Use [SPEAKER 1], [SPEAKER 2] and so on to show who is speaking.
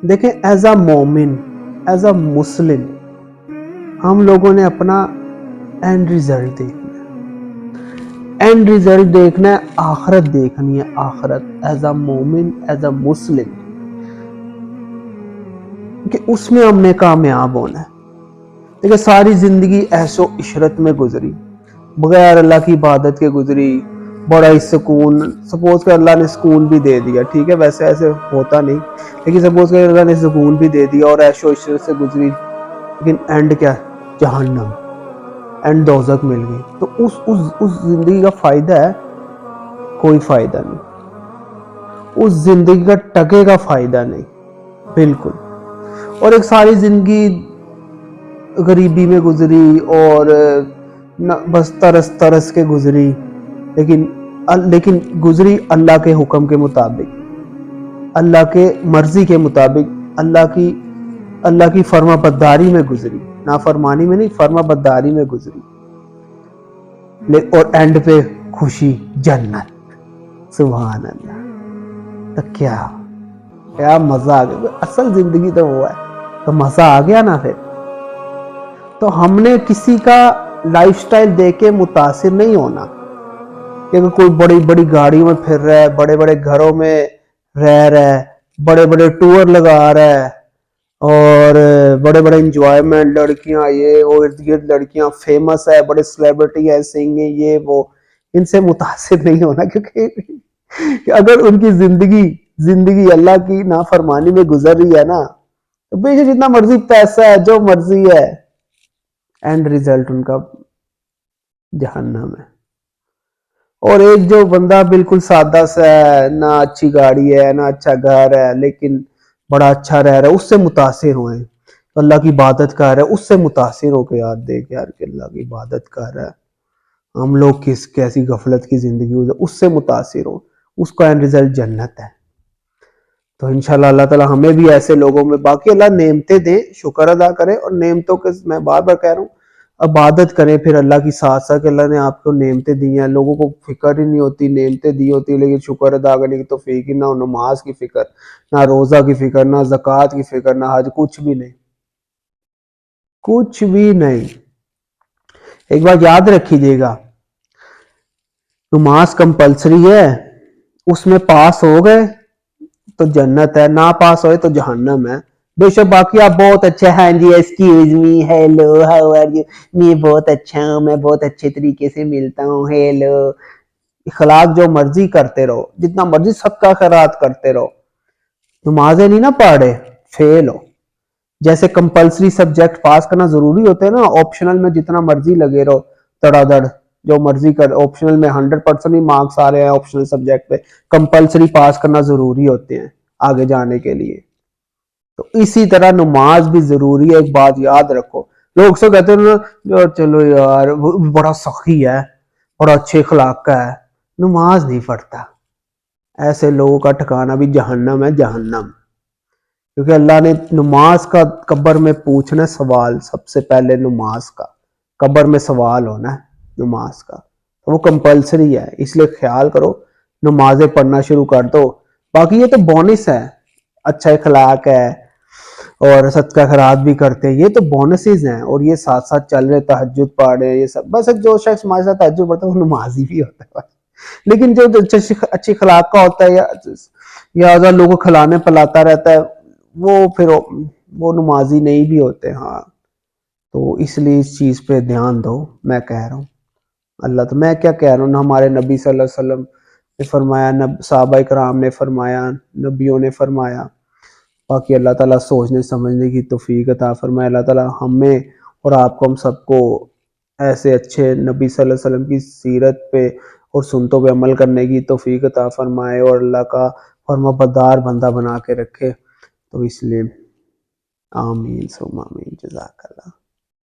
[SPEAKER 1] دیکھیں as a مومن، as a مسلم، ہم لوگوں نے اپنا اینڈ ریزلٹ دیکھنا ہے، اینڈ ریزلٹ دیکھنا ہے، آخرت دیکھنی ہے، آخرت ایز اے مومن، ایز اے مسلم، کہ اس میں ہم نے کامیاب ہونا ہے۔ دیکھیں ساری زندگی عیش و عشرت میں گزری، بغیر اللہ کی عبادت کے گزری، بڑا ہی سکون، سپوز کہ اللہ نے سکون بھی دے دیا، ٹھیک ہے ویسے ایسے ہوتا نہیں، لیکن سپوز کہ اللہ نے سکون بھی دے دیا اور عیش و عشرت سے گزری، لیکن اینڈ کیا؟ جہنم، اینڈ دوزخ مل گئی، تو اس زندگی کا فائدہ ہے؟ کوئی فائدہ نہیں، اس زندگی کا ٹکے کا فائدہ نہیں، بالکل۔ اور ایک ساری زندگی غریبی میں گزری اور بس ترس ترس کے گزری، لیکن گزری اللہ کے حکم کے مطابق، اللہ کے مرضی کے مطابق، اللہ کی فرما برداری میں گزری، نافرمانی میں نہیں، فرما برداری میں گزری، اور اینڈ پہ خوشی، جنت، سبحان اللہ۔ تو کیا مزہ آ گیا، اصل زندگی تو وہ ہے، تو مزہ آ گیا نا پھر۔ تو ہم نے کسی کا لائف سٹائل دیکھ کے متاثر نہیں ہونا، کہ کوئی بڑی بڑی گاڑیوں میں پھر رہا ہے، بڑے بڑے گھروں میں رہ رہا ہے، بڑے بڑے ٹور لگا رہا ہے، اور بڑے بڑے انجوائمنٹ، لڑکیاں یہ وہ، ارد گرد لڑکیاں فیمس ہے، بڑے سیلیبریٹی ہے، سنگنگ یہ وہ، ان سے متاثر نہیں ہونا، کیونکہ اگر ان کی زندگی اللہ کی نافرمانی میں گزر رہی ہے نا، تو بے شک جتنا مرضی پیسہ ہے، جو مرضی ہے، اینڈ ریزلٹ ان کا جہنم ہے۔ اور ایک جو بندہ بالکل سادہ سا ہے، نہ اچھی گاڑی ہے، نہ اچھا گھر ہے، لیکن بڑا اچھا رہ رہا ہے، اس سے متاثر ہوئے، اللہ کی عبادت کر رہا ہے، اس سے متاثر ہو کے یار دیکھ یار کہ اللہ کی عبادت کر رہا ہے، ہم لوگ کیسی غفلت کی زندگی ہو، اس سے متاثر ہو، اس کا اینڈ ریزلٹ جنت ہے۔ تو انشاءاللہ اللہ تعالی ہمیں بھی ایسے لوگوں میں، باقی اللہ نعمتیں دے، شکر ادا کرے، اور نعمتوں کے میں بار بار کہہ رہا ہوں عبادت کریں پھر اللہ کی، ساتھ ساتھ اللہ نے آپ کو نعمتیں دی ہیں، لوگوں کو فکر ہی نہیں ہوتی، نعمتیں دی ہوتی لیکن شکر ادا کرنے کی توفیق ہی نہ ہو، نماز کی فکر، نہ روزہ کی فکر، نہ زکوٰۃ کی فکر، نہ حج، کچھ بھی نہیں، کچھ بھی نہیں۔ ایک بات یاد رکھیے گا، نماز کمپلسری ہے، اس میں پاس ہو گئے تو جنت ہے، نہ پاس ہوئے تو جہنم ہے۔ بے شک باقی آپ بہت اچھے ہیں جی، excuse me, hello, how are you, میں بہت اچھا ہوں، میں بہت اچھے طریقے سے ملتا ہوں، ہیلو، اخلاق جو مرضی کرتے رہو، جتنا مرضی صدقہ خیرات کرتے رہو، نمازیں نہیں نہ پڑھے، فیل ہو۔ جیسے کمپلسری سبجیکٹ پاس کرنا ضروری ہوتے ہیں نا، آپشنل میں جتنا مرضی لگے رہو تڑا دڑ، جو مرضی کر، آپشنل میں 100% ہی مارکس آ رہے ہیں آپشنل سبجیکٹ پہ، کمپلسری پاس کرنا ضروری ہوتے ہیں آگے جانے کے لیے۔ تو اسی طرح نماز بھی ضروری ہے، ایک بات یاد رکھو، لوگ سب کہتے ہیں چلو یار وہ بڑا سخی ہے، بڑا اچھے اخلاق کا ہے، نماز نہیں پڑھتا، ایسے لوگوں کا ٹھکانہ بھی جہنم ہے، جہنم۔ کیونکہ اللہ نے نماز کا قبر میں پوچھنا سوال، سب سے پہلے نماز کا قبر میں سوال ہونا ہے نماز کا، تو وہ کمپلسری ہے، اس لیے خیال کرو نمازیں پڑھنا شروع کر دو۔ باقی یہ تو بونس ہے، اچھا اخلاق ہے اور صدقہ خیرات بھی کرتے ہیں، یہ تو بونسز ہیں، اور یہ ساتھ ساتھ چل رہے، تہجد پڑھ رہے، یہ سب، بس جو شخص ہمارے ساتھ تہجد پڑھتا ہے وہ نمازی بھی ہوتا ہے، لیکن جو اچھی اخلاق کا ہوتا ہے یا لوگوں کو کھلانے پلاتا رہتا ہے، وہ پھر وہ نمازی نہیں بھی ہوتے۔ ہاں تو اس لیے اس چیز پہ دھیان دو، میں کہہ رہا ہوں اللہ، تو میں کیا کہہ رہا ہوں، ہمارے نبی صلی اللہ علیہ وسلم نے فرمایا، صحابہ کرام نے فرمایا، نبیوں نے فرمایا، باقی اللہ تعالیٰ سوچنے سمجھنے کی توفیق عطا فرمائے، اللہ تعالیٰ ہمیں اور آپ کو، ہم سب کو ایسے اچھے نبی صلی اللہ علیہ وسلم کی سیرت پہ اور سنتوں پہ عمل کرنے کی توفیق عطا فرمائے، اور اللہ کا فرما بردار بندہ بنا کے رکھے، تو اس لیے آمین ثم آمین، جزاک اللہ۔